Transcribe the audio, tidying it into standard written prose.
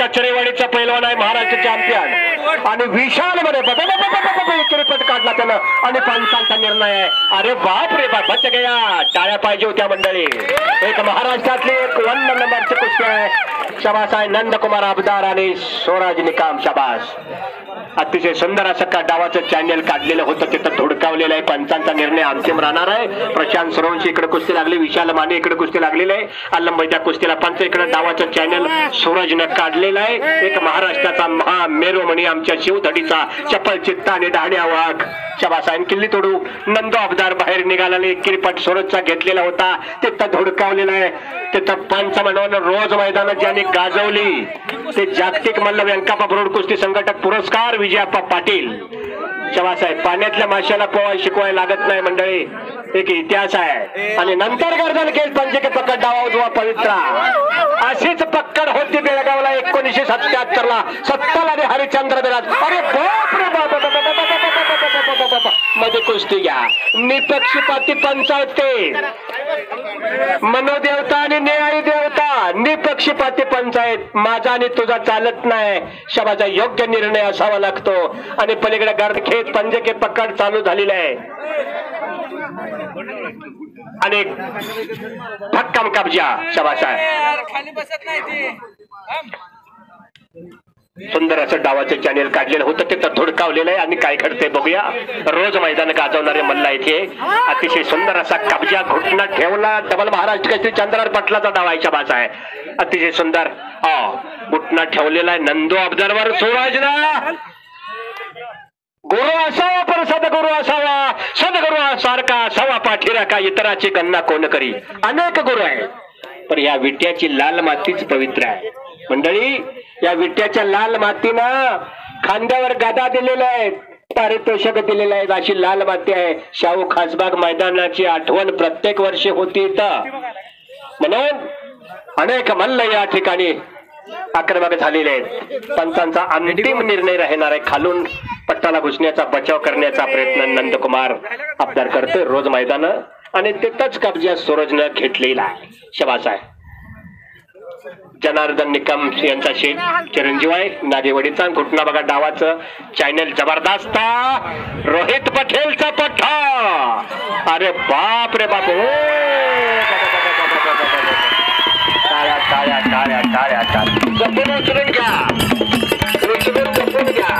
कचरेवाडीचा पैलवान आहे महाराष्ट्र चॅम्पियन आणि विशाल मध्ये क्रिकेट काढला त्यानं आणि पंचांचा निर्णय आहे. अरे बाप रे बाप बच्चा गया टाळ्या पाहिजे होत्या मंडळी. एक महाराष्ट्रातली एक 1 नंबरची कुस्ती आहे. शाबास आहे नंदकुमार अबदार आणि स्वराज निकाम. शाबास अतिशय सुंदर असं का डावाचं चॅनल काढलेलं होतं तिथं धुडकावलेलं आहे. पंचांचा निर्णय अंतिम राहणार आहे. प्रशांत सूर्यवंशी इकडे कुस्ती लागली, विशाल माने इकडे कुस्ती लागलेली आहे. अल्लंबाई त्या कुस्तीला पंच इकडे डावाचं चॅनल सूरजनं काढलेलं आहे. एक महाराष्ट्राचा महामेरुमणी आमच्या शिवधडीचा चपल चित्ता आणि डहाण्या वाघ शबासायन किल्ली तोडू नंदो अबदार बाहेर निघाला. किरीपट सूरजचा घेतलेला होता तिथं धुडकावलेला आहे. तिथं पंच म्हणून रोज मैदानात ज्यांनी गाजवली ते जागतिक मल्ल व्यंकापा ब्रोड कुस्ती संघटक पुरस्कार विजयाप्पा पाटील. शबासाहेब पाण्यातल्या माशाला पोहाय शिकवायला लागत नाही मंडळी. एक इतिहास आहे. आणि नंतर गर्दन केस पंच के पकड डावा उजवा पवित्रा अशीच पक्कड होती बेळगावला 1977 ला 70 ला हरिश्चंद्र बिराज. अरे बाप रे बाप मध्ये कुस्ती घ्या. निपक्षपाती पंचायत ते मनोदेवता आणि न्यायी देवता निपक्षपाती पंचायत. माझा आणि तुझा चालत नाही. शबाचा योग्य निर्णय असावा लागतो. आणि पलीकडे गर्द खेत पंजे के पकड चालू झालेला आहे आणि भक्कम कब्जा. शबाचा खाली बसत नाही. सुंदर असं डावाचं चॅनेल काढलेलं होतं तिथं धुडकावलेलं आहे. आणि काय घडते बघूया. रोज मैदान गाजवणारे मल्ला इथे अतिशय सुंदर असा कब्जा घुटना ठेवला. डबल महाराष्ट्र केसरी चंद्रहार पाटलाचा डावायच्या बाज आहे. अतिशय सुंदर घुटना ठेवलेला आहे. नंदू अबदारवर सूरजना गुरु असावा पण सदगुरु असावा. सदगुरु सारखा असावा पाठीरा का इतराची गणना कोण करी. अनेक गुरु आहे पण या विट्याची लाल मातीच पवित्र आहे मंडळी. या विट्याच्या लाल मातीनं खांद्यावर गदा दिलेला आहे, पारितोषिक दिलेलं आहे. अशी लाल माती आहे. शाहू खासबाग मैदानाची आठवण प्रत्येक वर्षी होती इथं. म्हणून अनेक मल्ल या ठिकाणी आक्रमक झालेले आहेत. पंचांचा अंतिम निर्णय राहणार आहे. खालून पट्टाला घुसण्याचा बचाव करण्याचा प्रयत्न नंदकुमार अबदार करते रोज मैदान आणि तिथंच कब्जा सूरजनं घेतलेला आहे. शबास आहे. जनार्दन निकम यांचा शेठ चिरंजीव आहे नागेवाडीचा. घुटना बघा डावाचं चॅनल जबरदस्त. रोहित पटेलचा पठ्ठा. अरे बाप रे बाप. टाळ्या टाळ्या टाळ्या टाळ्या टाळ्या. जपून उचलून घ्या. उचलून जपून घ्या.